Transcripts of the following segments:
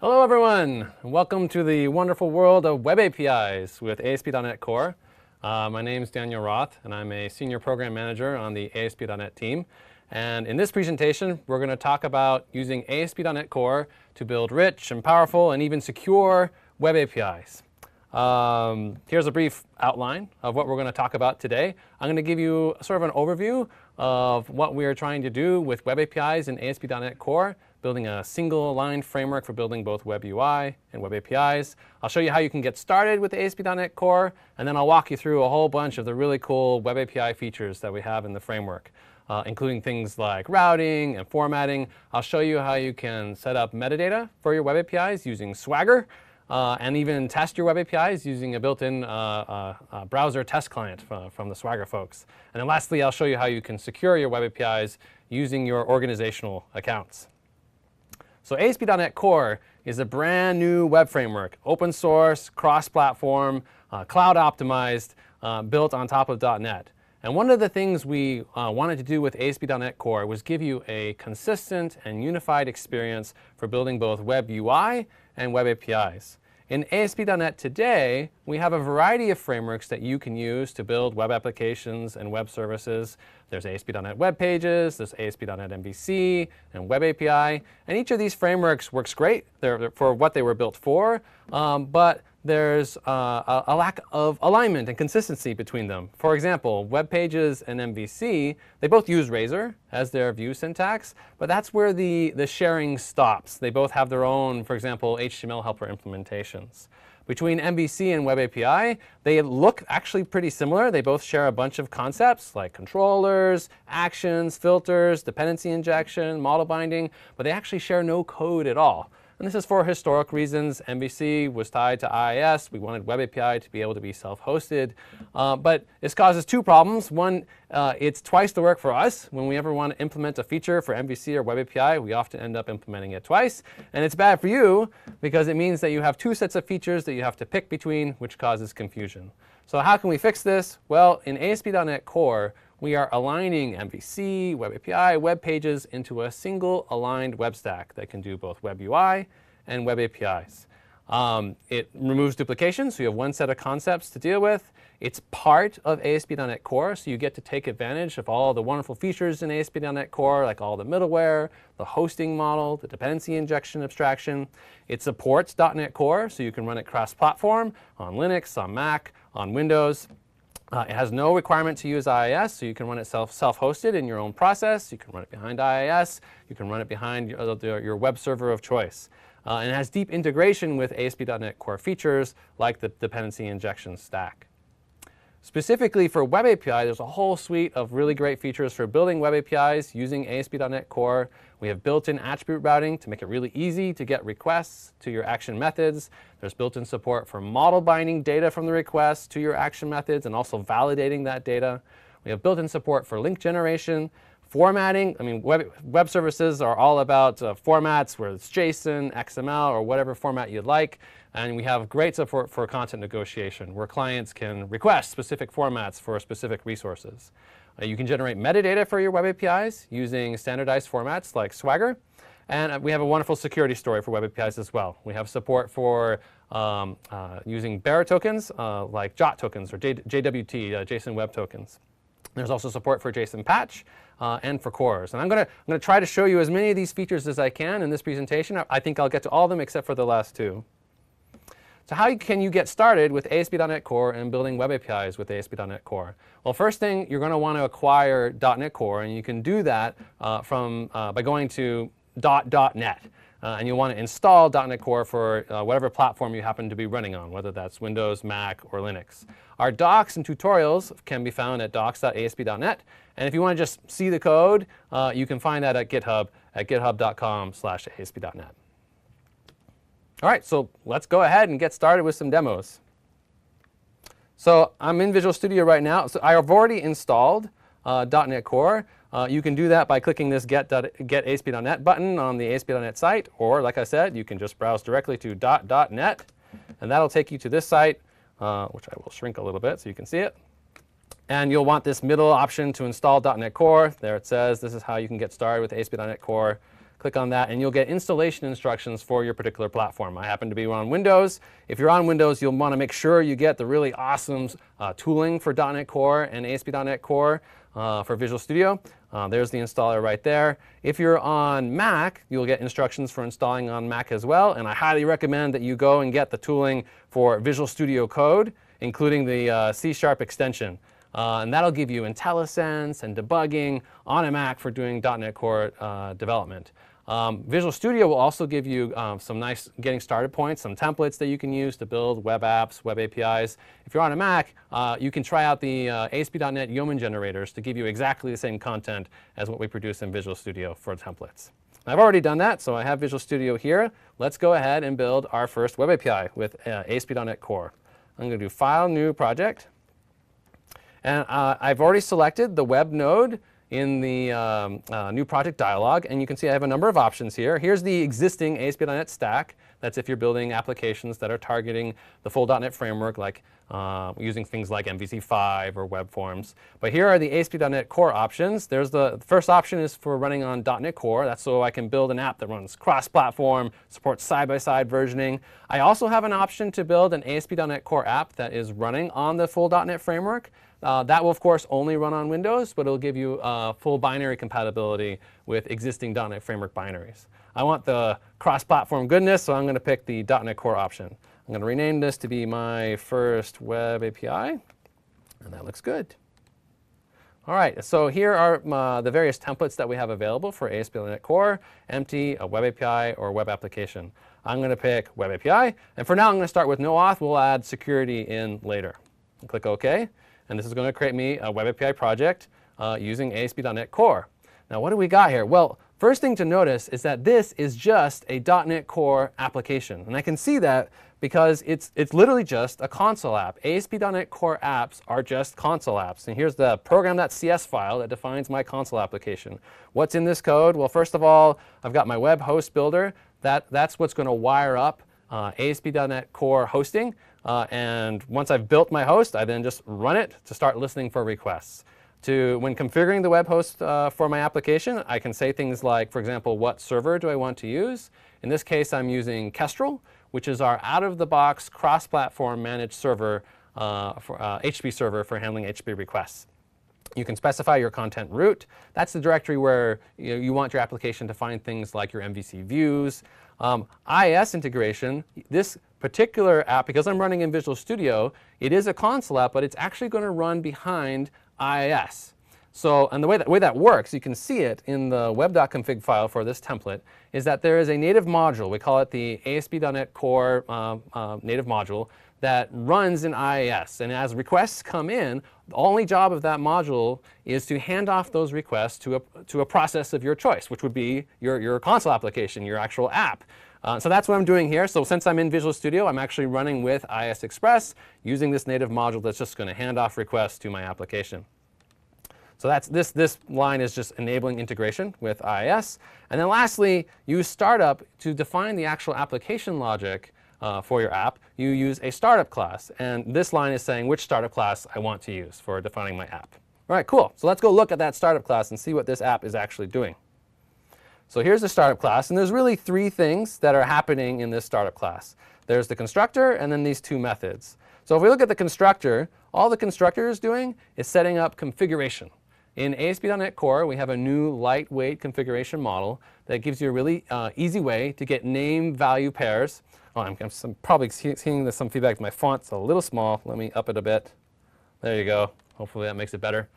Hello everyone, and welcome to the wonderful world of Web APIs with ASP.NET Core. My name is Daniel Roth, and I'm a Senior Program Manager on the ASP.NET team. And in this presentation, we're going to talk about using ASP.NET Core to build rich and powerful and even secure Web APIs. Here's a brief outline of what we're going to talk about today. I'm going to give you sort of an overview of what we are trying to do with Web APIs in ASP.NET Core, building a single aligned framework for building both Web UI and Web APIs. I'll show you how you can get started with ASP.NET Core, and then I'll walk you through a whole bunch of the really cool Web API features that we have in the framework, including things like routing and formatting. I'll show you how you can set up metadata for your Web APIs using Swagger, and even test your Web APIs using a built-in browser test client from the Swagger folks. And then lastly, I'll show you how you can secure your Web APIs using your organizational accounts. So ASP.NET Core is a brand new web framework, open source, cross-platform, cloud optimized, built on top of .NET. And one of the things we wanted to do with ASP.NET Core was give you a consistent and unified experience for building both Web UI and Web APIs. In ASP.NET today, we have a variety of frameworks that you can use to build web applications and web services. There's ASP.NET Web Pages, there's ASP.NET MVC, and Web API. And each of these frameworks works great for what they were built for, but there's a lack of alignment and consistency between them. For example, Web Pages and MVC, they both use Razor as their view syntax, but that's where the sharing stops. They both have their own, for example, HTML helper implementations. Between MVC and Web API, they look actually pretty similar. They both share a bunch of concepts like controllers, actions, filters, dependency injection, model binding, but they actually share no code at all. And this is for historic reasons. MVC was tied to IIS. We wanted Web API to be able to be self-hosted. But this causes two problems. One, it's twice the work for us. When we ever want to implement a feature for MVC or Web API, we often end up implementing it twice. And it's bad for you because it means that you have two sets of features that you have to pick between, which causes confusion. So how can we fix this? Well, in ASP.NET Core, we are aligning MVC, Web API, Web Pages into a single aligned web stack that can do both Web UI and Web APIs. It removes duplication, so you have one set of concepts to deal with. It's part of ASP.NET Core, so you get to take advantage of all the wonderful features in ASP.NET Core, like all the middleware, the hosting model, the dependency injection abstraction. It supports .NET Core, so you can run it cross-platform on Linux, on Mac, on Windows. It has no requirement to use IIS, so you can run it self-hosted in your own process. You can run it behind IIS. You can run it behind your web server of choice. And it has deep integration with ASP.NET Core features like the dependency injection stack. Specifically for Web API, there's a whole suite of really great features for building Web APIs using ASP.NET Core. We have built-in attribute routing to make it really easy to get requests to your action methods. There's built-in support for model binding data from the requests to your action methods and also validating that data. We have built-in support for link generation, formatting. I mean, web services are all about formats, whether it's JSON, XML, or whatever format you'd like. And we have great support for content negotiation, where clients can request specific formats for specific resources. You can generate metadata for your Web APIs using standardized formats like Swagger. And we have a wonderful security story for Web APIs as well. We have support for using bearer tokens like JOT tokens or JWT, JSON Web Tokens. There's also support for JSON Patch and for cores. And I'm going to try to show you as many of these features as I can in this presentation. I think I'll get to all of them except for the last two. So how can you get started with ASP.NET Core and building Web APIs with ASP.NET Core? Well, first thing, you're going to want to acquire .NET Core, and you can do that by going to .NET. And you'll want to install .NET Core for whatever platform you happen to be running on, whether that's Windows, Mac, or Linux. Our docs and tutorials can be found at docs.asp.net. And if you want to just see the code, you can find that at GitHub at github.com/asp.net. All right, so let's go ahead and get started with some demos. So I'm in Visual Studio right now. So I have already installed .NET Core. You can do that by clicking this Get ASP.NET button on the ASP.NET site, or like I said, you can just browse directly to .NET, and that'll take you to this site, which I will shrink a little bit so you can see it. And you'll want this middle option to install .NET Core. There it says this is how you can get started with ASP.NET Core. click on that, and you'll get installation instructions for your particular platform. I happen to be on Windows. If you're on Windows, you'll want to make sure you get the really awesome tooling for .NET Core and ASP.NET Core for Visual Studio. There's the installer right there. If you're on Mac, you'll get instructions for installing on Mac as well, and I highly recommend that you go and get the tooling for Visual Studio Code, including the C# extension. And that'll give you IntelliSense and debugging on a Mac for doing .NET Core development. Visual Studio will also give you some nice getting started points, some templates that you can use to build web apps, web APIs. If you're on a Mac, you can try out the ASP.NET Yeoman generators to give you exactly the same content as what we produce in Visual Studio for templates. I've already done that, so I have Visual Studio here. Let's go ahead and build our first web API with ASP.NET Core. I'm going to do File, New Project. And I've already selected the web node in the new project dialog, and you can see I have a number of options here. Here's the existing ASP.NET stack. That's if you're building applications that are targeting the full .NET framework, like using things like MVC5 or web forms. But here are the ASP.NET Core options. There's the first option is for running on .NET Core. That's so I can build an app that runs cross-platform, supports side-by-side versioning. I also have an option to build an ASP.NET Core app that is running on the full .NET framework. That will, of course, only run on Windows, but it'll give you full binary compatibility with existing .NET Framework binaries. I want the cross-platform goodness, so I'm going to pick the .NET Core option. I'm going to rename this to be my first web API, and that looks good. All right, so here are the various templates that we have available for ASP.NET Core, empty, a web API, or web application. I'm going to pick web API, and for now I'm going to start with no auth. We'll add security in later. Click OK. And this is going to create me a web API project using ASP.NET Core. Now, what do we got here? Well, first thing to notice is that this is just a .NET Core application. And I can see that because it's literally just a console app. ASP.NET Core apps are just console apps. And here's the program.cs file that defines my console application. What's in this code? Well, first of all, I've got my web host builder. That's what's going to wire up ASP.NET Core hosting. And once I've built my host, I then just run it to start listening for requests. When configuring the web host for my application, I can say things like, for example, what server do I want to use? In this case, I'm using Kestrel, which is our out-of-the-box cross-platform managed server, HTTP server for handling HTTP requests. You can specify your content root. That's the directory where you want your application to find things like your MVC views. IIS integration, this particular app, because I'm running in Visual Studio, it is a console app, but it's actually going to run behind IIS. So, and the way that works, you can see it in the web.config file for this template, is that there is a native module. We call it the ASP.NET Core native module that runs in IIS. And as requests come in, the only job of that module is to hand off those requests to a process of your choice, which would be your console application, your actual app. So that's what I'm doing here. So since I'm in Visual Studio, I'm actually running with IIS Express using this native module that's just going to hand off requests to my application. So that's this line is just enabling integration with IIS. And then lastly, use startup to define the actual application logic for your app. You use a startup class. And this line is saying which startup class I want to use for defining my app. All right, cool. So let's go look at that startup class and see what this app is actually doing. So here's the startup class, and there's really three things that are happening in this startup class. There's the constructor, and then these two methods. So if we look at the constructor, all the constructor is doing is setting up configuration. In ASP.NET Core, we have a new lightweight configuration model that gives you a really easy way to get name-value pairs. Oh, I'm probably seeing some feedback. My font's a little small. Let me up it a bit. There you go. Hopefully that makes it better.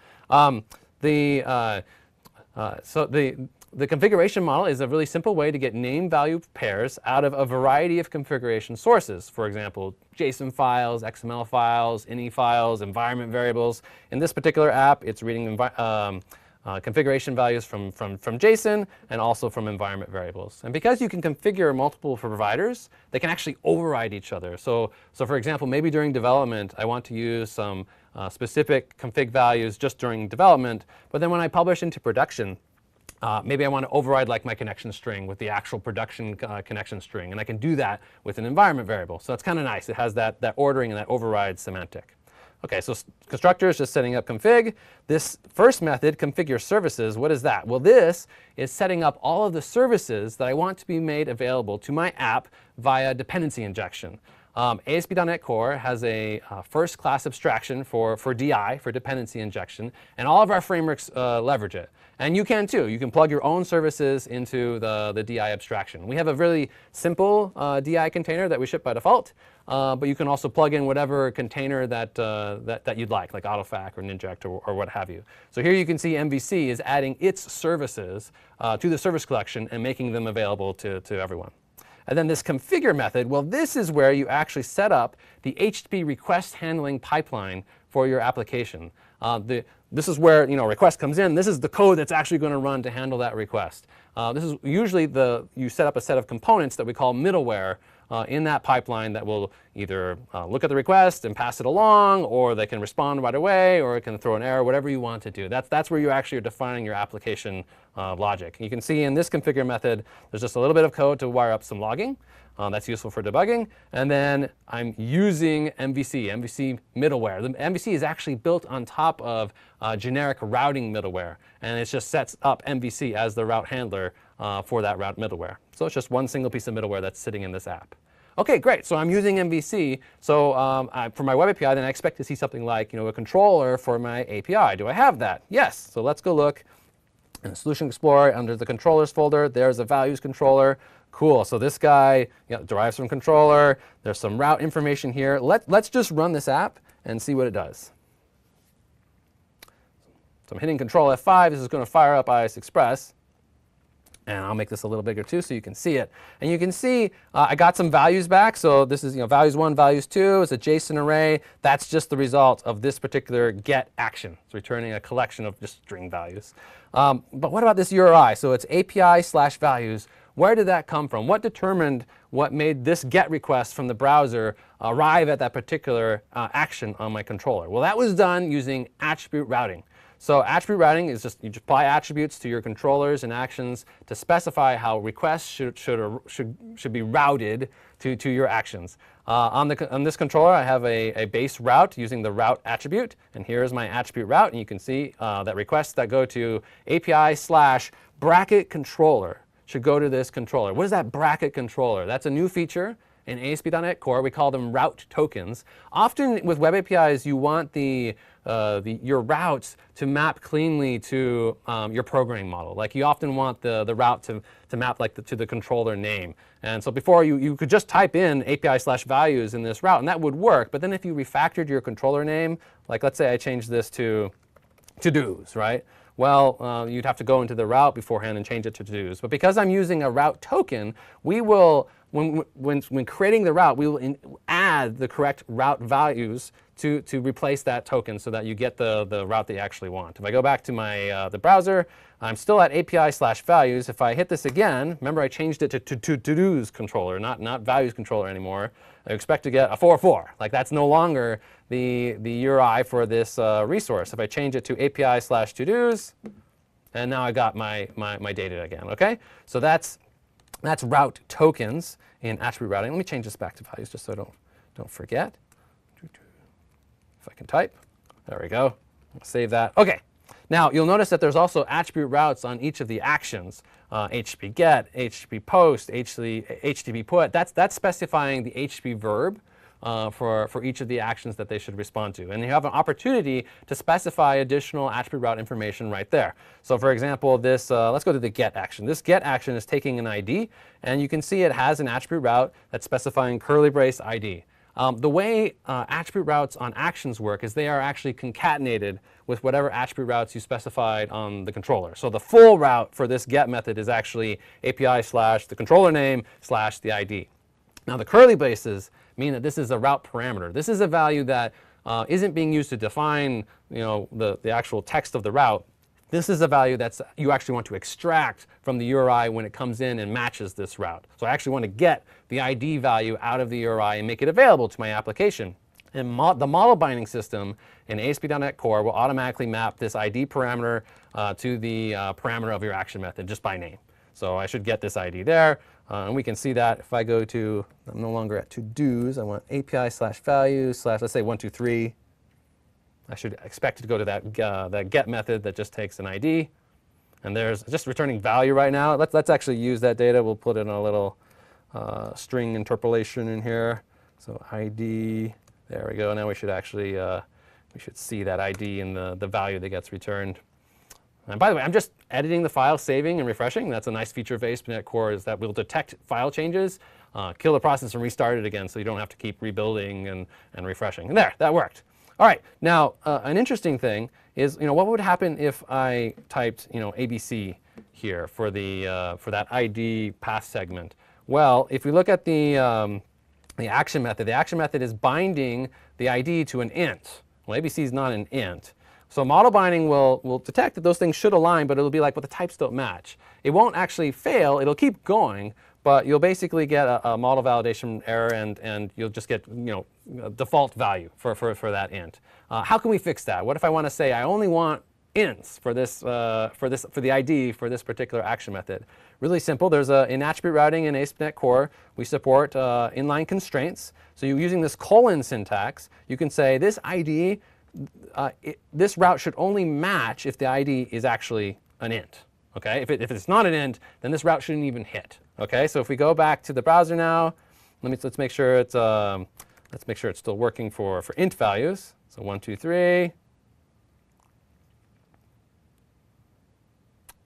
The configuration model is a really simple way to get name-value pairs out of a variety of configuration sources. For example, JSON files, XML files, INI files, environment variables. In this particular app, it's reading configuration values from JSON and also from environment variables. And because you can configure multiple providers, they can actually override each other. So for example, maybe during development, I want to use some specific config values just during development. But then when I publish into production, maybe I want to override like my connection string with the actual production connection string. And I can do that with an environment variable. So it's kind of nice. It has that ordering and that override semantic. Okay, so constructor is just setting up config. This first method, configure services, what is that? Well, this is setting up all of the services that I want to be made available to my app via dependency injection. ASP.NET Core has a first-class abstraction for DI, for dependency injection, and all of our frameworks leverage it. And you can too. You can plug your own services into the DI abstraction. We have a really simple DI container that we ship by default, but you can also plug in whatever container that you'd like AutoFac or Ninject or what have you. So here you can see MVC is adding its services to the service collection and making them available to everyone. And then this configure method, well, this is where you actually set up the HTTP request handling pipeline for your application. This is where request comes in. This is the code that's actually going to run to handle that request. This is usually you set up a set of components that we call middleware in that pipeline that will either look at the request and pass it along, or they can respond right away, or it can throw an error, whatever you want to do. That's where you actually are defining your application logic. You can see in this configure method, there's just a little bit of code to wire up some logging. That's useful for debugging. And then I'm using MVC middleware. The MVC is actually built on top of generic routing middleware. And it just sets up MVC as the route handler for that route middleware. So it's just one single piece of middleware that's sitting in this app. OK, great. So I'm using MVC. So for my web API, then I expect to see something like a controller for my API. Do I have that? Yes. So let's go look in the Solution Explorer under the controllers folder. There's a values controller. Cool. So this guy derives from controller. There's some route information here. Let's just run this app and see what it does. So I'm hitting Control F5. This is going to fire up IS Express. And I'll make this a little bigger too so you can see it. And you can see I got some values back. So this is values 1, values 2. It's a JSON array. That's just the result of this particular get action. It's returning a collection of just string values. But what about this URI? So it's API/values. Where did that come from? What determined what made this GET request from the browser arrive at that particular action on my controller? Well, that was done using attribute routing. So attribute routing is just you apply attributes to your controllers and actions to specify how requests should be routed to your actions. On this controller, I have a base route using the route attribute. And here is my attribute route. And you can see that requests that go to API/bracket controller should go to this controller. What is that bracket controller? That's a new feature in ASP.NET Core. We call them route tokens. Often with web APIs, you want your routes to map cleanly to your programming model. Like you often want the route to map to the controller name. And so before you could just type in API/values in this route, and that would work. But then if you refactored your controller name, like let's say I changed this to to-dos, right? Well, you'd have to go into the route beforehand and change it to to-dos. But because I'm using a route token, we will, when creating the route, we will add the correct route values to replace that token so that you get the route that you actually want. If I go back to my the browser, I'm still at API/values. If I hit this again, remember I changed it to to-dos controller, not values controller anymore. I expect to get a 4.4. Like that's no longer the URI for this resource. If I change it to API/to-dos, and now I got my data again. Okay, so that's route tokens in attribute routing. Let me change this back to values just so I don't forget. If I can type, there we go. I'll save that. Okay. Now you'll notice that there's also attribute routes on each of the actions. HTTP get, HTTP post, HTTP put. That's specifying the HTTP verb for each of the actions that they should respond to. And you have an opportunity to specify additional attribute route information right there. So for example, this let's go to the get action. This get action is taking an ID, and you can see it has an attribute route that's specifying curly brace ID. The way attribute routes on actions work is they are actually concatenated with whatever attribute routes you specified on the controller. So the full route for this get method is actually API/the controller name / the ID. Now the curly braces mean that this is a route parameter. This is a value that isn't being used to define the actual text of the route. This is a value that you actually want to extract from the URI when it comes in and matches this route. So I actually want to get the ID value out of the URI and make it available to my application. And the model binding system in ASP.NET Core will automatically map this ID parameter to the parameter of your action method just by name. So I should get this ID there. And we can see that if I go to, I'm no longer at to-dos. I want API/values / let's say 1, 2, 3. I should expect it to go to that get method that just takes an ID. And there's just returning value right now. Let's actually use that data. We'll put in a little string interpolation in here. So ID, there we go. Now we should actually, we should see that ID in the value that gets returned. And by the way, I'm just editing the file, saving and refreshing. That's a nice feature of ASP NET Core, is that we'll detect file changes, kill the process and restart it again so you don't have to keep rebuilding and refreshing. And there, that worked. All right, now an interesting thing is, what would happen if I typed, ABC here for that ID path segment? Well, if we look at the action method is binding the ID to an int. Well, ABC is not an int. So model binding will detect that those things should align, but it'll be like, well, the types don't match. It won't actually fail. It'll keep going, but you'll basically get a model validation error, and you'll just get a default value for that int. How can we fix that? What if I want to say I only want ints for the ID for this particular action method? Really simple. There's in attribute routing in ASP NET Core, we support inline constraints. So you're using this colon syntax. You can say this ID, this route should only match if the ID is actually an int. Okay, if it's not an int, then this route shouldn't even hit. Okay, so if we go back to the browser now, let's make sure it's still working for int values. So 1, 2, 3.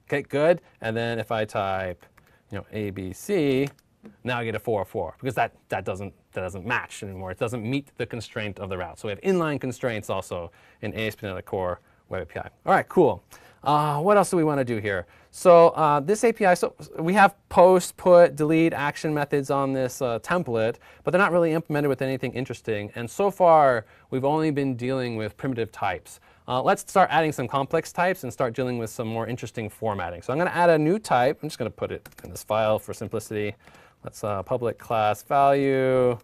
Okay, good. And then if I type, ABC, now I get a 4, 4, because that doesn't match anymore. It doesn't meet the constraint of the route. So we have inline constraints also in ASP NET Core Web API. All right, cool. What else do we want to do here? So this API, so we have post, put, delete, action methods on this template, but they're not really implemented with anything interesting. And so far, we've only been dealing with primitive types. Let's start adding some complex types and start dealing with some more interesting formatting. So I'm going to add a new type. I'm just going to put it in this file for simplicity. Let's public class value,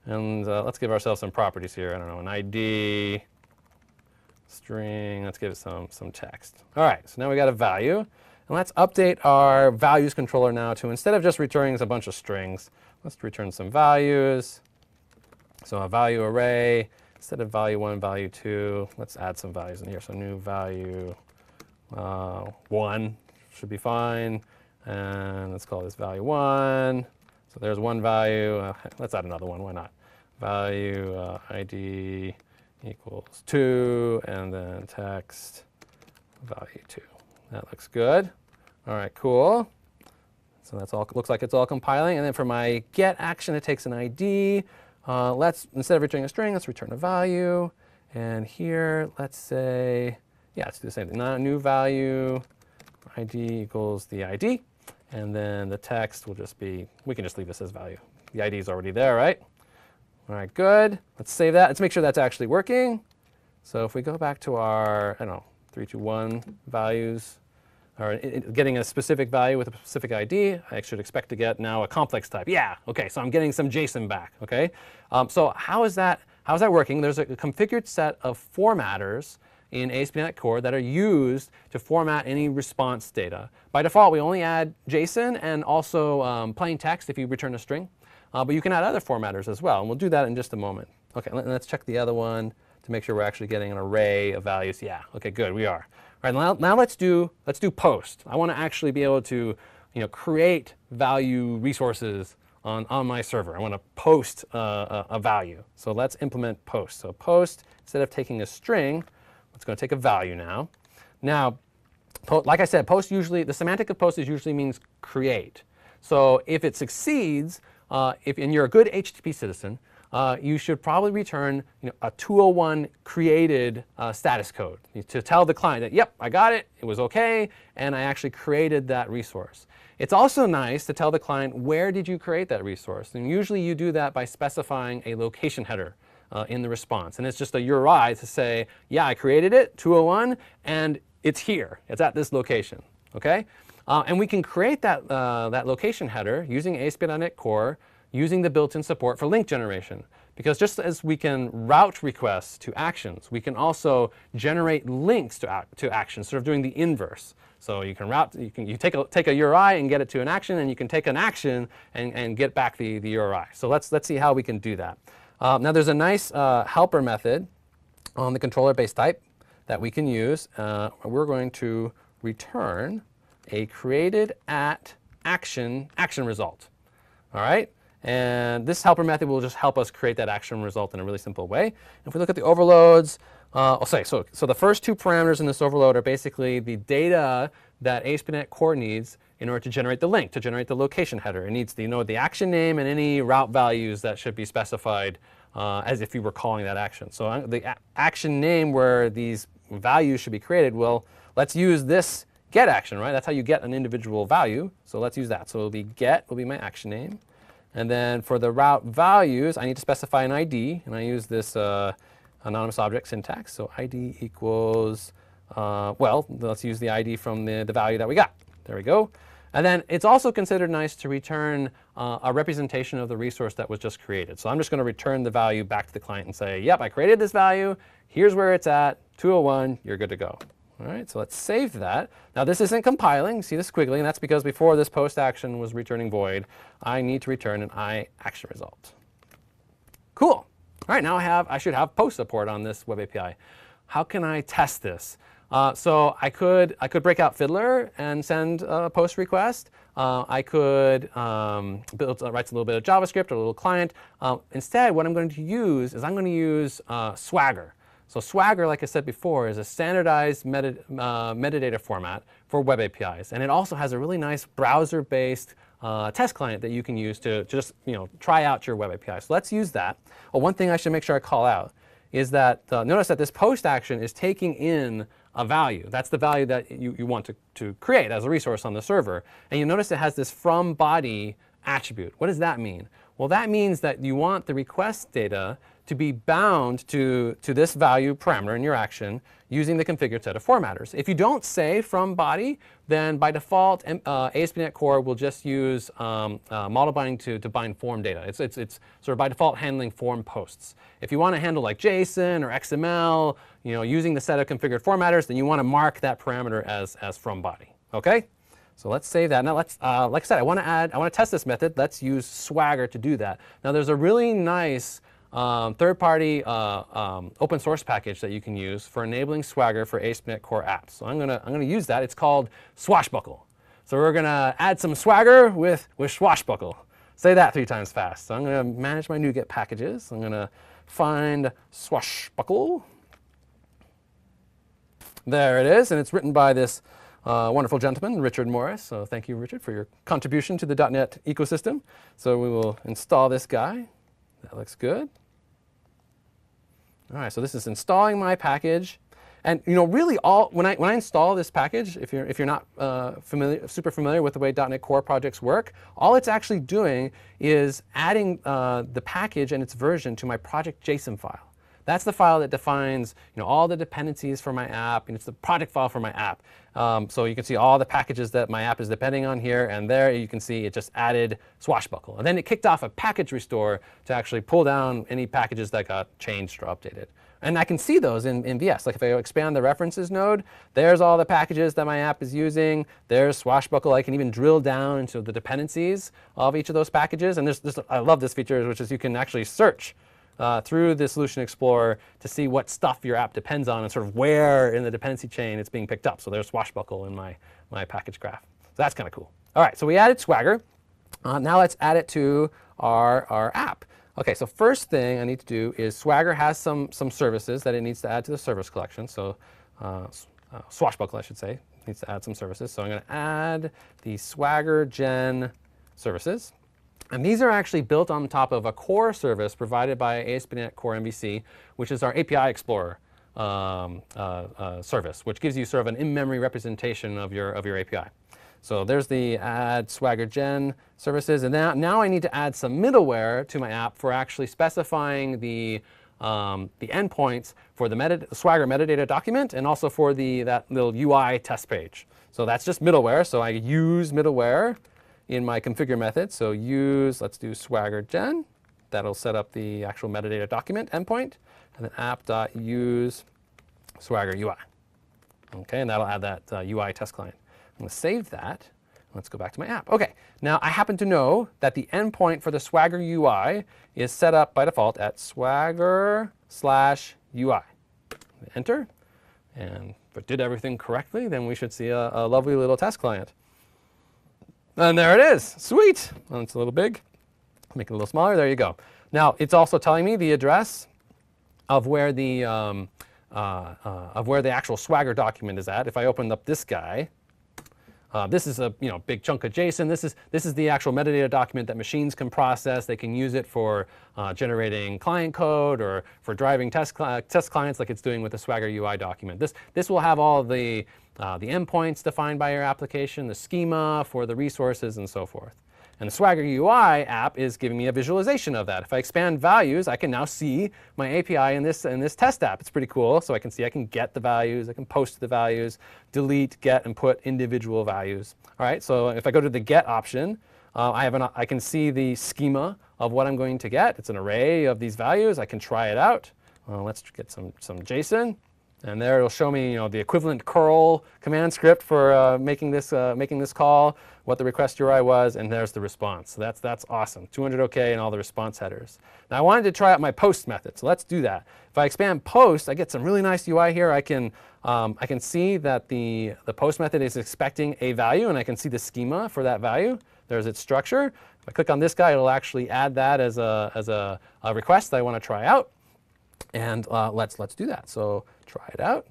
and let's give ourselves some properties here. I don't know, an ID, string. Let's give it some text. All right, so now we got a value. And let's update our values controller now to, instead of just returning a bunch of strings, let's return some values. So a value array, instead of value 1, value 2, let's add some values in here. So new value 1 should be fine. And let's call this value 1. So there's one value. Let's add another one. Why not? Value ID equals 2, and then text value 2. That looks good. All right, cool. So that's all. Looks like it's all compiling. And then for my get action, it takes an ID. Let's, instead of returning a string, let's return a value. And here, let's say, yeah, let's do the same thing. Now, new value ID equals the ID. And then the text will just be, we can just leave this as value. The ID is already there, right? All right, good. Let's save that. Let's make sure that's actually working. So if we go back to our, 3, 2, 1 values, or getting a specific value with a specific ID, I should expect to get now a complex type. Yeah, okay, so I'm getting some JSON back, okay? So how's that working? There's a configured set of formatters in ASP NET Core that are used to format any response data. By default, we only add JSON and also plain text if you return a string. But you can add other formatters as well, and we'll do that in just a moment. Okay, let's check the other one to make sure we're actually getting an array of values. Yeah, okay, good, we are. All right, now let's do post. I want to actually be able to create value resources on my server. I want to post a value. So let's implement post. So post, instead of taking a string, it's going to take a value now. Now, like I said, post usually, the semantic of post usually means create. So if it succeeds, and you're a good HTTP citizen, you should probably return a 201 created status code to tell the client that, yep, I got it, it was OK, and I actually created that resource. It's also nice to tell the client, where did you create that resource? And usually you do that by specifying a location header in the response. And it's just a URI to say, yeah, I created it, 201, and it's here. It's at this location. Okay? And we can create that location header using ASP.NET Core, using the built-in support for link generation. Because just as we can route requests to actions, we can also generate links to actions, sort of doing the inverse. So you can route, you take a URI and get it to an action, and you can take an action and get back the URI. So let's see how we can do that. Now there's a nice helper method on the controller base type that we can use. We're going to return a created at action result. All right? And this helper method will just help us create that action result in a really simple way. If we look at the overloads, so the first two parameters in this overload are basically the data that ASP NET Core needs in order to generate the link, to generate the location header. It needs the action name and any route values that should be specified as if you were calling that action. So the action name where these values should be created, well, let's use this get action, right? That's how you get an individual value. So let's use that. So it'll be get will be my action name. And then for the route values, I need to specify an ID. And I use this anonymous object syntax. So ID equals, well, let's use the ID from the value that we got. There we go. And then it's also considered nice to return a representation of the resource that was just created. So I'm just going to return the value back to the client and say, yep, I created this value. Here's where it's at, 201. You're good to go. All right, so let's save that. Now this isn't compiling. See the squiggly, and that's because before this post action was returning void, I need to return an I action result. Cool. All right, now I should have post support on this web API. How can I test this? So I could break out Fiddler and send a post request. I could write a little bit of JavaScript or a little client. Instead, what I'm going to use is I'm going to use Swagger. So Swagger, like I said before, is a standardized metadata format for web APIs. And it also has a really nice browser-based test client that you can use to just try out your web API. So let's use that. Well, one thing I should make sure I call out is that notice that this post action is taking in a value. That's the value that you want to create as a resource on the server. And you notice it has this from body attribute. What does that mean? Well, that means that you want the request data to be bound to this value parameter in your action using the configured set of formatters. If you don't say from body, then by default, ASP NET Core will just use model binding to bind form data. It's sort of by default handling form posts. If you want to handle like JSON or XML, using the set of configured formatters, then you want to mark that parameter as from body. Okay? So let's save that. Now let's, like I said, I want to test this method. Let's use Swagger to do that. Now there's a really nice third-party open source package that you can use for enabling Swagger for ASP NET Core apps. So I'm gonna use that. It's called Swashbuckle. So we're gonna add some Swagger with Swashbuckle. Say that 3 times fast. So I'm gonna manage my NuGet packages. I'm gonna find Swashbuckle. There it is, and it's written by this wonderful gentleman, Richard Morris. So thank you, Richard, for your contribution to the .NET ecosystem. So we will install this guy. That looks good. All right, so this is installing my package. And really when I install this package, if you're not super familiar with the way .NET Core projects work, all it's actually doing is adding the package and its version to my project JSON file. That's the file that defines all the dependencies for my app, and it's the project file for my app. So you can see all the packages that my app is depending on here, and there you can see it just added Swashbuckle. And then it kicked off a package restore to actually pull down any packages that got changed or updated. And I can see those in VS. Like if I expand the references node, there's all the packages that my app is using. There's Swashbuckle. I can even drill down into the dependencies of each of those packages. And I love this feature, which is you can actually search through the Solution Explorer to see what stuff your app depends on and sort of where in the dependency chain it's being picked up. So there's Swashbuckle in my package graph. So that's kind of cool. All right, so we added Swagger. Now let's add it to our app. OK, so first thing I need to do is Swagger has some services that it needs to add to the service collection. So Swashbuckle, I should say, needs to add some services. So I'm going to add the Swagger gen services. And these are actually built on top of a core service provided by ASP NET Core MVC, which is our API Explorer service, which gives you sort of an in-memory representation of your API. So there's the add Swagger gen services. And now I need to add some middleware to my app for actually specifying the endpoints for the Swagger metadata document and also for that little UI test page. So that's just middleware. So I use middleware in my configure method. So let's do Swagger gen. That'll set up the actual metadata document endpoint. And then app.use Swagger UI. OK, and that'll add that UI test client. I'm going to save that. Let's go back to my app. OK, now I happen to know that the endpoint for the Swagger UI is set up by default at Swagger/UI. enter. And if it did everything correctly, then we should see a lovely little test client. And there it is. Sweet. Well, it's a little big. Make it a little smaller. There you go. Now, it's also telling me the address of where the actual Swagger document is at. If I opened up this guy, this is a big chunk of JSON. This is the actual metadata document that machines can process. They can use it for generating client code or for driving test clients like it's doing with the Swagger UI document. This will have all the endpoints defined by your application, the schema for the resources, and so forth. And the Swagger UI app is giving me a visualization of that. If I expand values, I can now see my API in this test app. It's pretty cool. So I can see I can get the values, I can post the values, delete, get, and put individual values. All right. So if I go to the get option, I can see the schema of what I'm going to get. It's an array of these values. I can try it out. Let's get some JSON. And there it'll show me, the equivalent curl command script for making this call, what the request URI was, and there's the response. So that's awesome. 200 OK and all the response headers. Now I wanted to try out my post method, so let's do that. If I expand post, I get some really nice UI here. I can see that the post method is expecting a value, and I can see the schema for that value. There's its structure. If I click on this guy, it'll actually add that as a request that I want to try out. And let's do that. So try it out.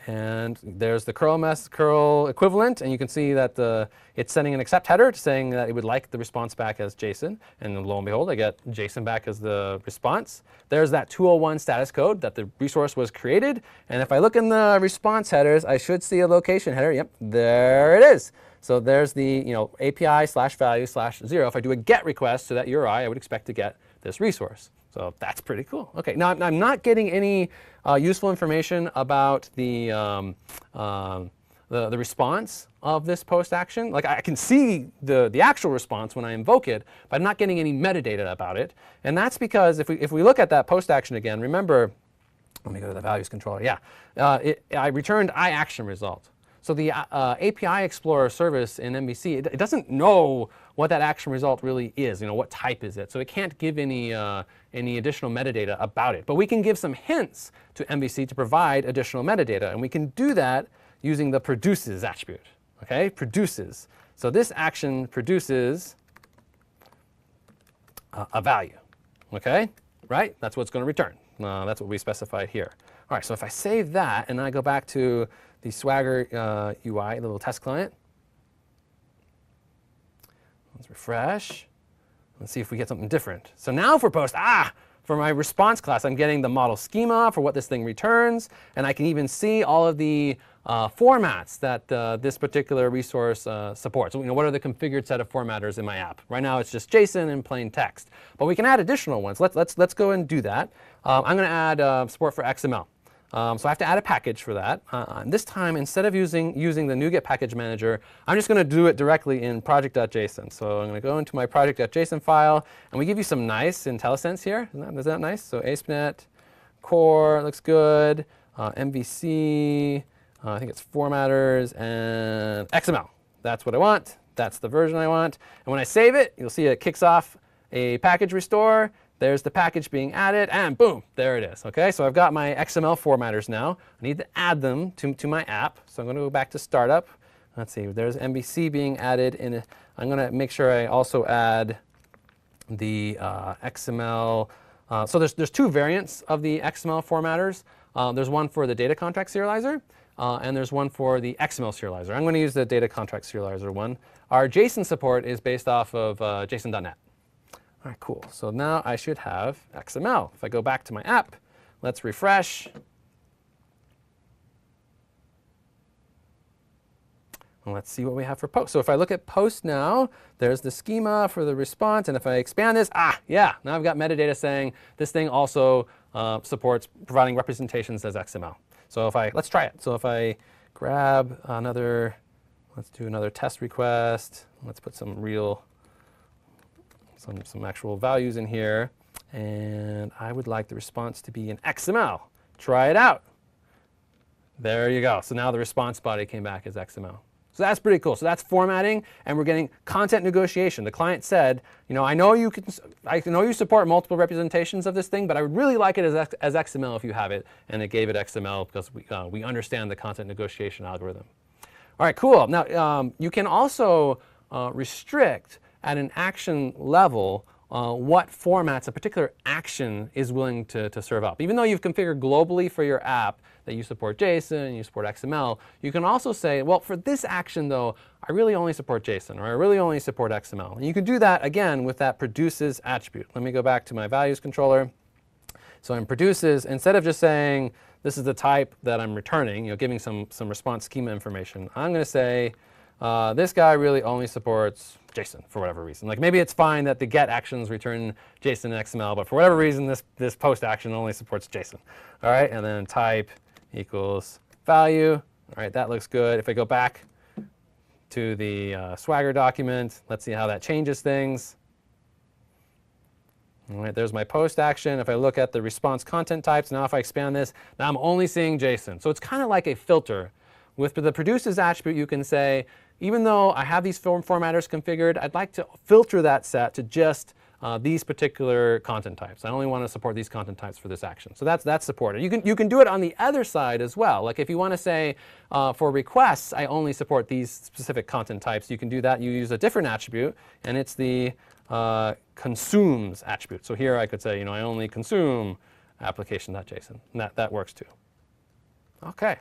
And there's the curl equivalent, and you can see that it's sending an accept header saying that it would like the response back as JSON. And then lo and behold, I get JSON back as the response. There's that 201 status code that the resource was created. And if I look in the response headers, I should see a location header. Yep, there it is. So there's the API/value/0. If I do a GET request to that URI, I would expect to get this resource. So that's pretty cool. OK, now I'm not getting any useful information about the response of this post action. Like I can see the actual response when I invoke it, but I'm not getting any metadata about it. And that's because if we look at that post action again, remember, let me go to the values controller. Yeah, I returned iAction result. So the API Explorer service in MVC, it doesn't know what that action result really is. What type is it? So it can't give any additional metadata about it. But we can give some hints to MVC to provide additional metadata, and we can do that using the produces attribute. Okay, produces. So this action produces a value. Okay, right? That's what it's going to return. That's what we specified here. All right. So if I save that and I go back to the Swagger UI, the little test client. Let's refresh. Let's see if we get something different. So now for post, for my response class, I'm getting the model schema for what this thing returns. And I can even see all of the formats that this particular resource supports. So, what are the configured set of formatters in my app? Right now, it's just JSON and plain text. But we can add additional ones. Let's go and do that. I'm going to add support for XML. So I have to add a package for that. This time, instead of using the NuGet package manager, I'm just going to do it directly in project.json. So I'm going to go into my project.json file, and we give you some nice IntelliSense here. Isn't that nice? So ASP NET Core looks good. MVC, I think it's formatters, and XML. That's what I want. That's the version I want. And when I save it, you'll see it kicks off a package restore. There's the package being added, and boom, there it is. Okay, so I've got my XML formatters now. I need to add them to my app. So I'm going to go back to startup. Let's see, there's MVC being added. I'm going to make sure I also add the XML. So there's two variants of the XML formatters. There's one for the data contract serializer, and there's one for the XML serializer. I'm going to use the data contract serializer one. Our JSON support is based off of JSON.NET. All right, cool. So now I should have XML. If I go back to my app, let's refresh. And let's see what we have for post. So if I look at post now, there's the schema for the response. And if I expand this, yeah, now I've got metadata saying this thing also supports providing representations as XML. So let's try it. So if I grab let's do another test request. Let's put some actual values in here. And I would like the response to be in XML. Try it out. There you go. So now the response body came back as XML. So that's pretty cool. So that's formatting, and we're getting content negotiation. The client said, I know you support multiple representations of this thing, but I would really like it as XML if you have it. And it gave it XML because we understand the content negotiation algorithm. All right, cool. Now, you can also restrict at an action level what formats a particular action is willing to serve up. Even though you've configured globally for your app that you support JSON, you support XML, you can also say, well, for this action, though, I really only support JSON, or I really only support XML. And you can do that, again, with that produces attribute. Let me go back to my values controller. So in produces, instead of just saying, this is the type that I'm returning, giving some response schema information, I'm going to say, this guy really only supports JSON for whatever reason. Like maybe it's fine that the get actions return JSON and XML, but for whatever reason, this post action only supports JSON. All right, and then type equals value. All right, that looks good. If I go back to the Swagger document, let's see how that changes things. All right, there's my post action. If I look at the response content types, now if I expand this, now I'm only seeing JSON. So it's kind of like a filter. With the produces attribute, you can say, even though I have these formatters configured, I'd like to filter that set to just these particular content types. I only want to support these content types for this action. So that's supported. You can do it on the other side as well. Like if you want to say, for requests, I only support these specific content types, you can do that. You use a different attribute, and it's the consumes attribute. So here I could say, I only consume application.json. And that works too. OK.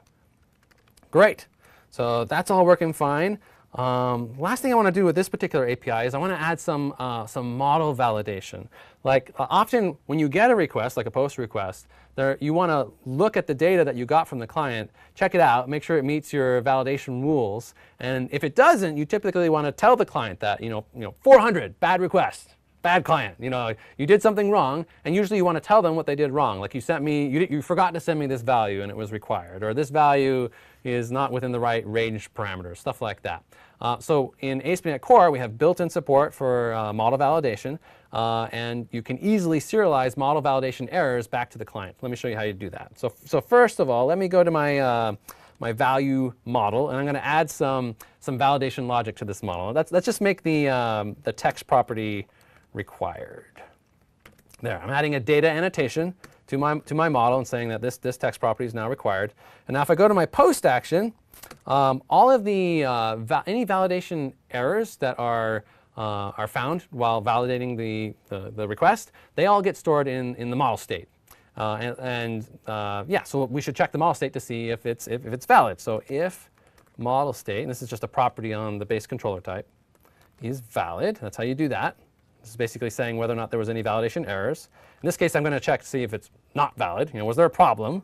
Great. So that's all working fine. Last thing I want to do with this particular API is I want to add some model validation. Like often when you get a request, like a post request, you want to look at the data that you got from the client, check it out, make sure it meets your validation rules. And if it doesn't, you typically want to tell the client that, 400, bad request. Bad client, you did something wrong, and usually you want to tell them what they did wrong. Like you forgot to send me this value and it was required, or this value is not within the right range parameters, stuff like that. So in ASP NET Core, we have built-in support for model validation, and you can easily serialize model validation errors back to the client. Let me show you how you do that. So first of all, let me go to my my value model, and I'm going to add some validation logic to this model. Let's just make the text property required. There, I'm adding a data annotation to my model and saying that this text property is now required. And now if I go to my post action, all of the any validation errors that are found while validating the request, they all get stored in the model state. Yeah, so we should check the model state to see if it's valid. So if model state, and this is just a property on the base controller type, is valid. That's how you do that. This is basically saying whether or not there was any validation errors. In this case, I'm going to check to see if it's not valid. Was there a problem?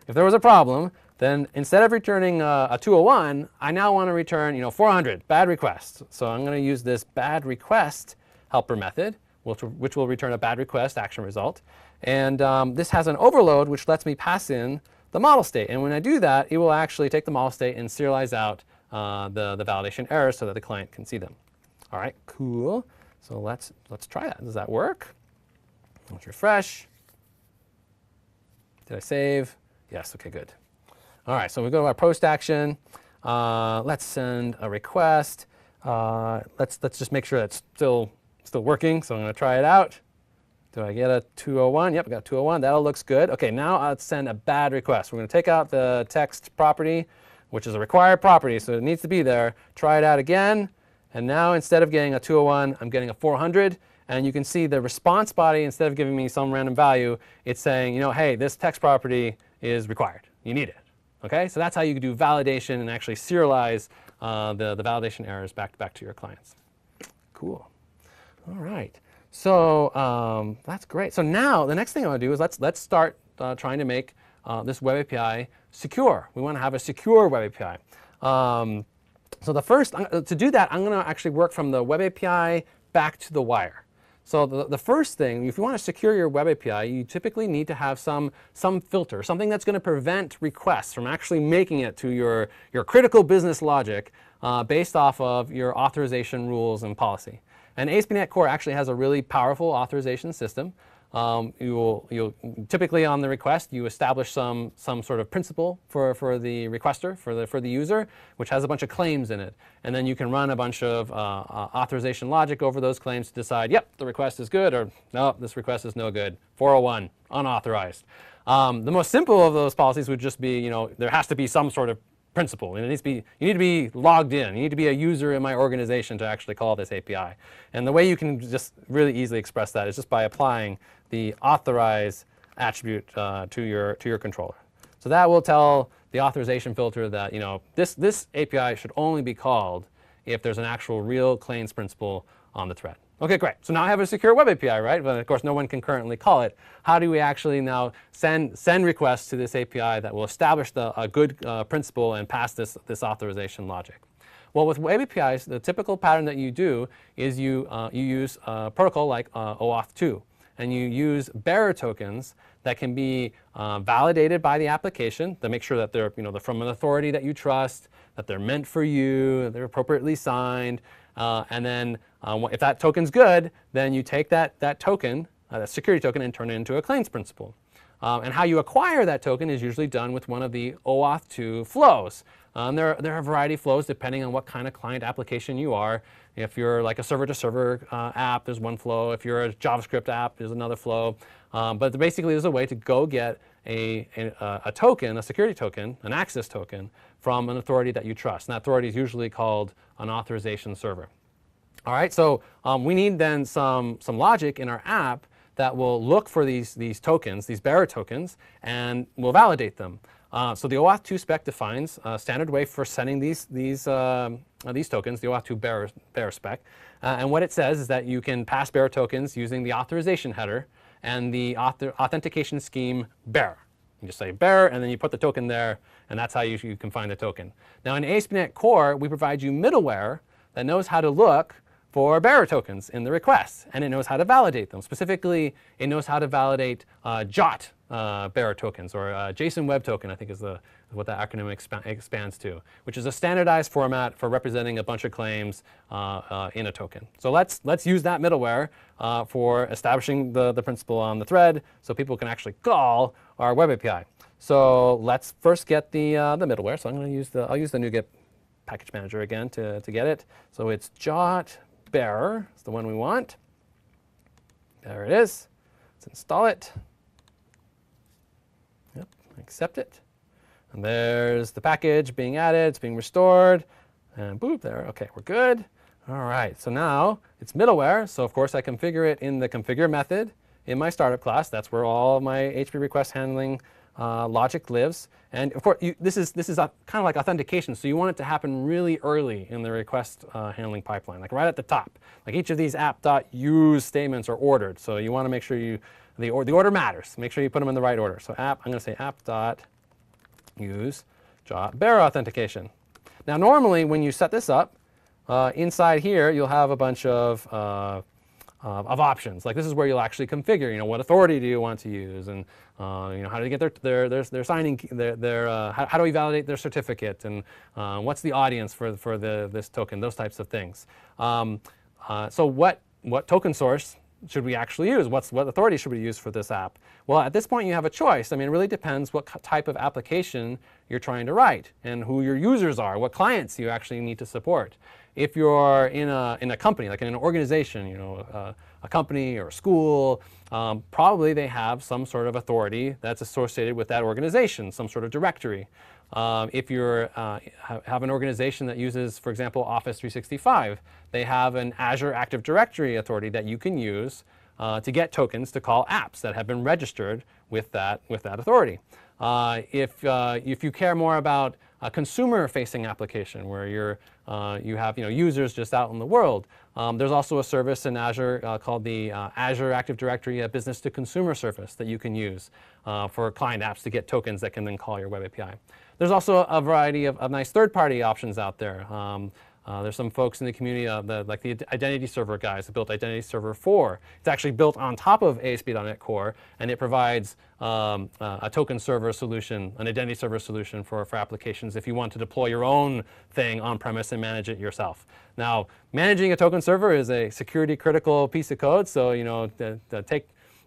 If there was a problem, then instead of returning a 201, I now want to return 400, bad request. So I'm going to use this bad request helper method, which will return a bad request action result. And this has an overload, which lets me pass in the model state. And when I do that, it will actually take the model state and serialize out the validation errors so that the client can see them. All right, cool. So let's try that. Does that work? Let's refresh. Did I save? Yes. OK, good. All right. So we go to our post action. Let's send a request. Let's just make sure that's still working. So I'm going to try it out. Do I get a 201? Yep, I got 201. That all looks good. OK, now let's send a bad request. We're going to take out the text property, which is a required property, so it needs to be there. Try it out again. And now instead of getting a 201, I'm getting a 400. And you can see the response body, instead of giving me some random value, it's saying, hey, this text property is required. You need it. OK, so that's how you do validation and actually serialize the validation errors back to your clients. Cool. All right. So that's great. So now the next thing I want to do is let's start trying to make this web API secure. We want to have a secure web API. So the first, to do that, I'm going to actually work from the web API back to the wire. So the first thing, if you want to secure your web API, you typically need to have some filter, something that's going to prevent requests from actually making it to your critical business logic based off of your authorization rules and policy. And ASP NET Core actually has a really powerful authorization system. you'll typically on the request you establish some sort of principal for the requester, for the user, which has a bunch of claims in it, and then you can run a bunch of authorization logic over those claims to decide, yep, the request is good, or no, this request is no good. 401, unauthorized. The most simple of those policies would just be, there has to be some sort of principal, and you need to be logged in. You need to be a user in my organization to actually call this API. And the way you can just really easily express that is just by applying the authorize attribute to your controller. So that will tell the authorization filter that this API should only be called if there's an actual real claims principal on the thread. Okay, great. So now I have a secure web API, right? But of course, no one can currently call it. How do we actually now send requests to this API that will establish a good principal and pass this authorization logic? Well, with web APIs, the typical pattern that you do is you use a protocol like OAuth 2, and you use bearer tokens that can be validated by the application to make sure that they're from an authority that you trust, that they're meant for you, that they're appropriately signed, and then if that token's good, then you take that token, that security token, and turn it into a claims principal. And how you acquire that token is usually done with one of the OAuth 2 flows. There are a variety of flows depending on what kind of client application you are. If you're like a server-to-server app, there's one flow. If you're a JavaScript app, there's another flow. But basically, there's a way to go get a token, a security token, an access token, from an authority that you trust. And that authority is usually called an authorization server. All right, so we need then some logic in our app that will look for these tokens, these bearer tokens, and will validate them. So the OAuth 2 spec defines a standard way for sending these tokens, the OAuth 2 bearer spec. And what it says is that you can pass bearer tokens using the authorization header and the authentication scheme bearer. You just say bearer, and then you put the token there, and that's how you can find the token. Now in ASP NET Core, we provide you middleware that knows how to look for bearer tokens in the request, and it knows how to validate them. Specifically, it knows how to validate JOT bearer tokens, or JSON Web Token, I think is what that acronym expands to, which is a standardized format for representing a bunch of claims in a token. So let's use that middleware for establishing the principal on the thread, so people can actually call our web API. So let's first get the middleware. So I'll use the NuGet package manager again to get it. So it's JOT bearer. It's the one we want. There it is. Let's install it. Yep, accept it. And there's the package being added. It's being restored. And boop, there. OK, we're good. All right, so now it's middleware. So of course, I configure it in the configure method in my startup class. That's where all of my HTTP request handling logic lives. And of course, this is kind of like authentication. So you want it to happen really early in the request handling pipeline, like right at the top. Like each of these app.use statements are ordered. So you want to make sure the order matters. Make sure you put them in the right order. So I'm going to say app.use bearer authentication. Now normally when you set this up, inside here you'll have a bunch of options. Like this is where you'll actually configure, what authority do you want to use, and how do they get their signing, how do we validate their certificate, and what's the audience for this token, those types of things. So what token source should we actually use? What authority should we use for this app? Well, at this point you have a choice. I mean, it really depends what type of application you're trying to write and who your users are, what clients you actually need to support. If you're in a company, like in an organization, a company or a school, probably they have some sort of authority that's associated with that organization, some sort of directory. If you have an organization that uses, for example, Office 365, they have an Azure Active Directory authority that you can use to get tokens to call apps that have been registered with that authority. If you care more about a consumer-facing application where you have users just out in the world, there's also a service in Azure called the Azure Active Directory Business to Consumer service that you can use for client apps to get tokens that can then call your web API. There's also a variety of nice third-party options out there. There's some folks in the community, like the Identity Server guys who built Identity Server 4. It's actually built on top of ASP.NET Core, and it provides a token server solution, an identity server solution for applications if you want to deploy your own thing on-premise and manage it yourself. Now, managing a token server is a security-critical piece of code, so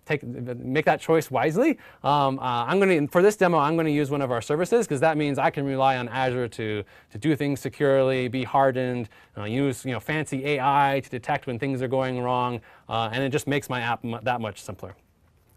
make that choice wisely. For this demo, I'm going to use one of our services because that means I can rely on Azure to do things securely, be hardened, use fancy AI to detect when things are going wrong, and it just makes my app that much simpler.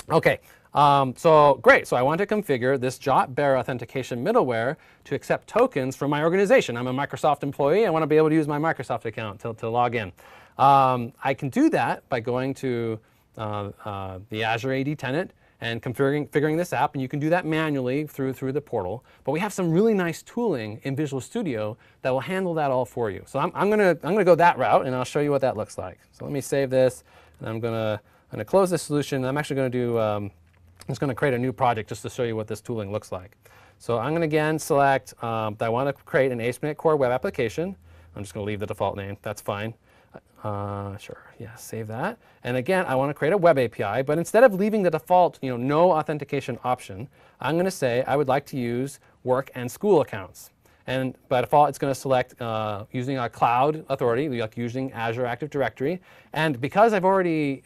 Okay, so great. So I want to configure this JOT-bearer authentication middleware to accept tokens from my organization. I'm a Microsoft employee. I want to be able to use my Microsoft account to log in. I can do that by going to the Azure AD tenant and configuring this app, and you can do that manually through the portal. But we have some really nice tooling in Visual Studio that will handle that all for you. So I'm gonna go that route, and I'll show you what that looks like. So let me save this, and I'm gonna close this solution. I'm actually going to do, I'm just going to create a new project just to show you what this tooling looks like. So I'm going to again select that I want to create an ASP NET Core web application. I'm just going to leave the default name. That's fine. Sure, yeah, save that. And again, I want to create a web API, but instead of leaving the default, no authentication option, I'm going to say I would like to use work and school accounts. And by default, it's going to select using a cloud authority, like using Azure Active Directory. And because I've already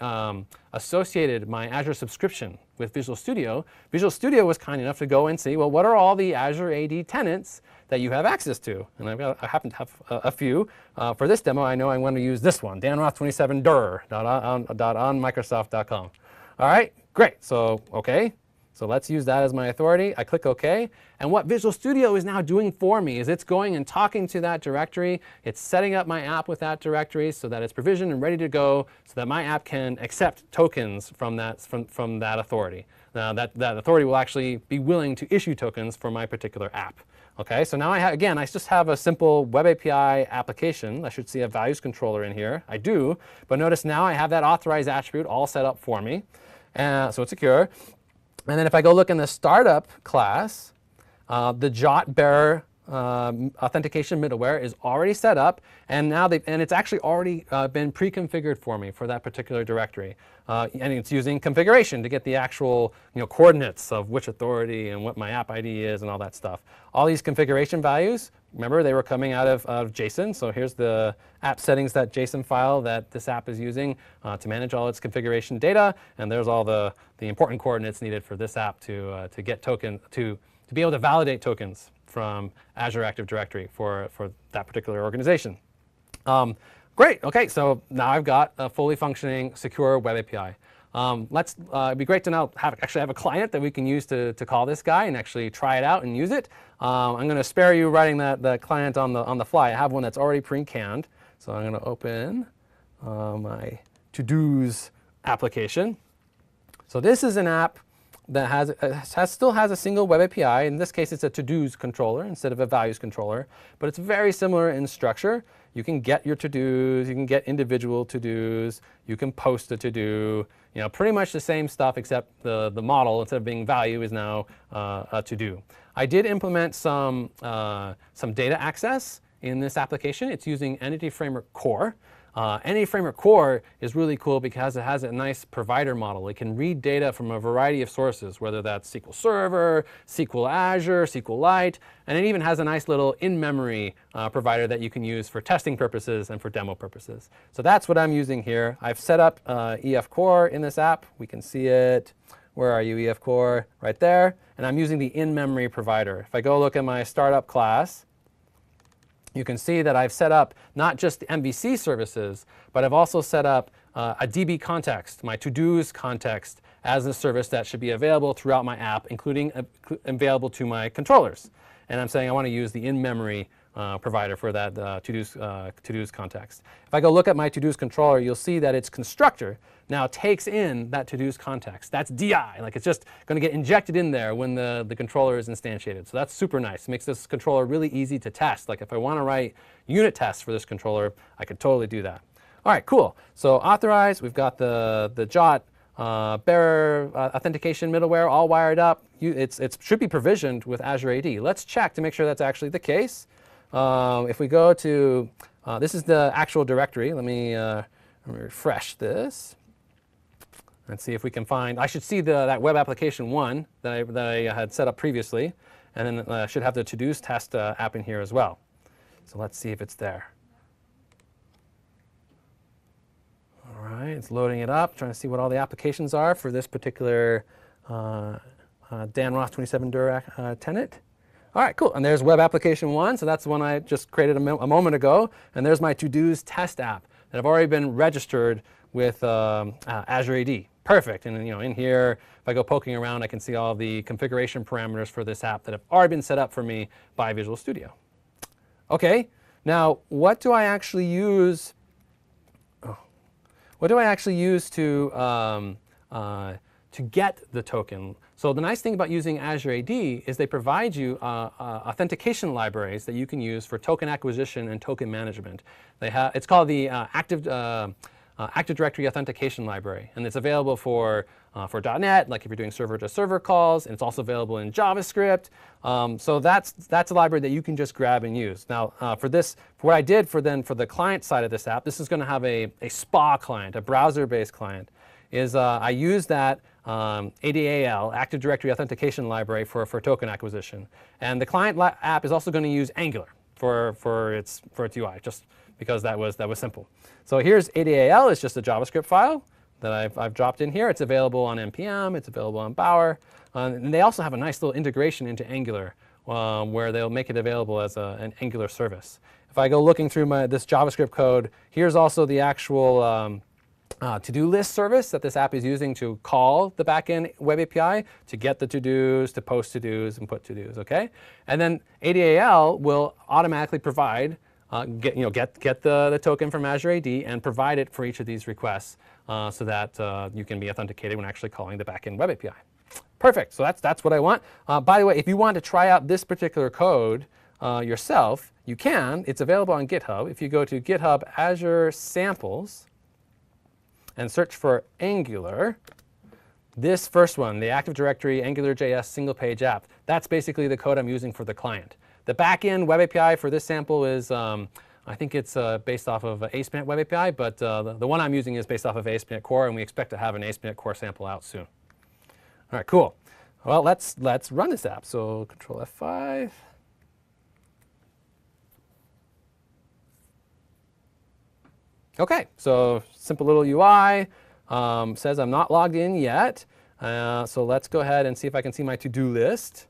associated my Azure subscription with Visual Studio was kind enough to go and see, well, what are all the Azure AD tenants that you have access to? And I happen to have a few. For this demo, I know I'm going to use this one, danroth27dir.onmicrosoft.com. All right, great. So, OK. So let's use that as my authority. I click OK. And what Visual Studio is now doing for me is it's going and talking to that directory. It's setting up my app with that directory so that it's provisioned and ready to go so that my app can accept tokens from that authority. Now, that authority will actually be willing to issue tokens for my particular app. OK, so now I just have a simple Web API application. I should see a values controller in here. I do. But notice now I have that authorized attribute all set up for me. So it's secure. And then if I go look in the startup class, the JOT-bearer authentication middleware is already set up, and it's actually already been pre-configured for me for that particular directory. And it's using configuration to get the actual coordinates of which authority and what my app ID is and all that stuff. All these configuration values, remember, they were coming out of JSON. So here's the app settings.json file that this app is using to manage all its configuration data. And there's all the important coordinates needed for this app to get to be able to validate tokens from Azure Active Directory for that particular organization. Great. OK, so now I've got a fully functioning, secure web API. It'd be great to now actually have a client that we can use to call this guy and actually try it out and use it. I'm going to spare you writing the client on the fly. I have one that's already pre-canned. So I'm going to open my to-dos application. So this is an app that still has a single web API. In this case, it's a to-dos controller instead of a values controller. But it's very similar in structure. You can get your to-dos. You can get individual to-dos. You can post a to-do. Pretty much the same stuff, except the model, instead of being value, is now a to-do. I did implement some data access in this application. It's using Entity Framework Core. Entity Framework Core is really cool because it has a nice provider model. It can read data from a variety of sources, whether that's SQL Server, SQL Azure, SQLite, and it even has a nice little in-memory provider that you can use for testing purposes and for demo purposes. So that's what I'm using here. I've set up EF Core in this app. We can see it. Where are you, EF Core? Right there. And I'm using the in-memory provider. If I go look at my startup class, you can see that I've set up not just the MVC services, but I've also set up a DB context, my to-dos context, as a service that should be available throughout my app, including available to my controllers. And I'm saying I want to use the in-memory provider for that to-dos context. If I go look at my to-dos controller, you'll see that its constructor now takes in that to-dos context. That's DI, like it's just going to get injected in there when the controller is instantiated. So that's super nice. It makes this controller really easy to test. Like if I want to write unit tests for this controller, I could totally do that. All right, cool. So authorized, we've got the JOT bearer authentication middleware all wired up. It should be provisioned with Azure AD. Let's check to make sure that's actually the case. If we go to, this is the actual directory. Let me refresh this. Let's see if we can find, I should see that web application 1 that I had set up previously. And then I should have the to-dos test app in here as well. So let's see if it's there. All right, it's loading it up, trying to see what all the applications are for this particular Dan Roth 27 Durac tenant. All right, cool. And there's web application 1. So that's the one I just created a moment ago. And there's my to-dos test app that have already been registered with Azure AD. Perfect. And in here, if I go poking around, I can see all the configuration parameters for this app that have already been set up for me by Visual Studio. Okay. Now, what do I actually use? What do I actually use to get the token? So the nice thing about using Azure AD is they provide you authentication libraries that you can use for token acquisition and token management. It's called the Active Directory Authentication Library, and it's available for .NET, like if you're doing server-to-server calls, and it's also available in JavaScript. So that's a library that you can just grab and use. Now, for what I did for the client side of this app, this is going to have a SPA client, a browser-based client. I use that ADAL, Active Directory Authentication Library, for token acquisition. And the client app is also going to use Angular for its UI, just because that was simple. So here's ADAL. It's just a JavaScript file that I've dropped in here. It's available on NPM. It's available on Bower. And they also have a nice little integration into Angular where they'll make it available as an Angular service. If I go looking through this JavaScript code, here's also the actual to-do list service that this app is using to call the backend web API to get the to-dos, to post to-dos, and put to-dos. Okay, and then ADAL will automatically provide get the token from Azure AD and provide it for each of these requests so that you can be authenticated when actually calling the backend web API. Perfect. So that's what I want. By the way, if you want to try out this particular code yourself, you can. It's available on GitHub. If you go to GitHub Azure Samples and search for Angular, this first one, the Active Directory AngularJS single page app, that's basically the code I'm using for the client. The backend web API for this sample is, I think it's based off of ASP NET Web API, but the one I'm using is based off of ASP NET Core, and we expect to have an ASP NET Core sample out soon. All right, cool. Well, let's run this app. So Control F5. Okay, so simple little UI. Says I'm not logged in yet. So let's go ahead and see if I can see my to-do list.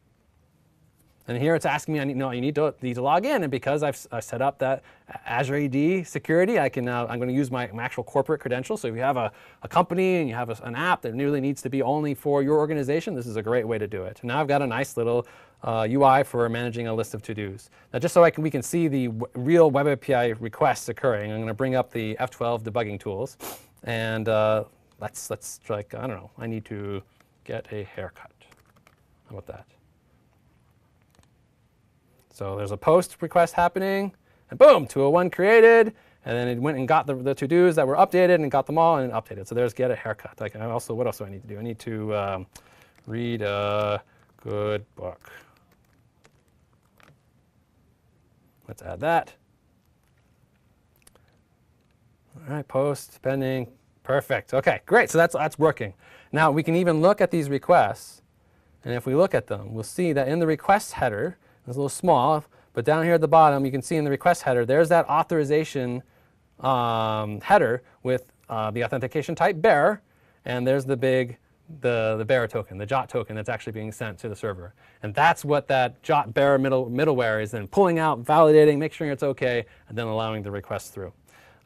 And here it's asking me, you need to log in. And because I've set up that Azure AD security, I'm going to use my actual corporate credentials. So if you have a company and you have an app that really needs to be only for your organization, this is a great way to do it. Now I've got a nice little UI for managing a list of to-dos. Now just so we can see the real web API requests occurring, I'm going to bring up the F12 debugging tools. And let's try, I don't know, I need to get a haircut. How about that? So there's a post request happening, and boom, 201 created, and then it went and got the to-dos that were updated and got them all and updated. So there's get a haircut. What else do I need to do? I need to read a good book. Let's add that. All right, post, pending, perfect. Okay, great, so that's working. Now we can even look at these requests, and if we look at them, we'll see that in the request header, it's a little small, but down here at the bottom, you can see in the request header, there's that authorization header with the authentication type bearer, and there's the bearer token, the JOT token that's actually being sent to the server. And that's what that JOT bearer middleware is then pulling out, validating, making sure it's OK, and then allowing the request through.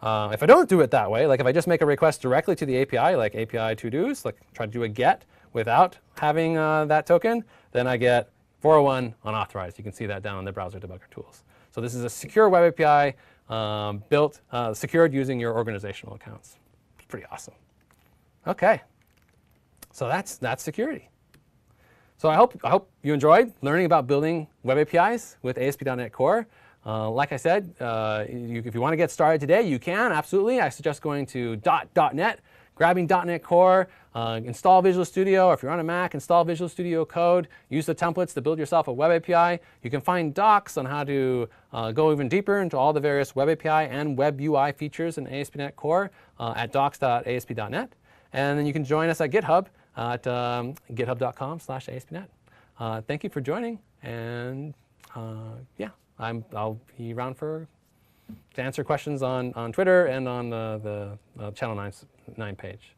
If I don't do it that way, like if I just make a request directly to the API, like API to-dos, like try to do a get without having that token, then I get 401 unauthorized. You can see that down in the browser debugger tools. So this is a secure web API secured using your organizational accounts. It's pretty awesome. OK, so that's security. So I hope you enjoyed learning about building web APIs with ASP .NET Core. Like I said, if you want to get started today, you can, absolutely. I suggest going to .NET, grabbing .NET Core, install Visual Studio, or if you're on a Mac, install Visual Studio Code, use the templates to build yourself a web API. You can find docs on how to go even deeper into all the various web API and web UI features in ASP NET Core at docs.asp.net. And then you can join us at GitHub at github.com/ASP.NET. Thank you for joining, and yeah, I'll be around for answer questions on Twitter and on the Channel 9 page.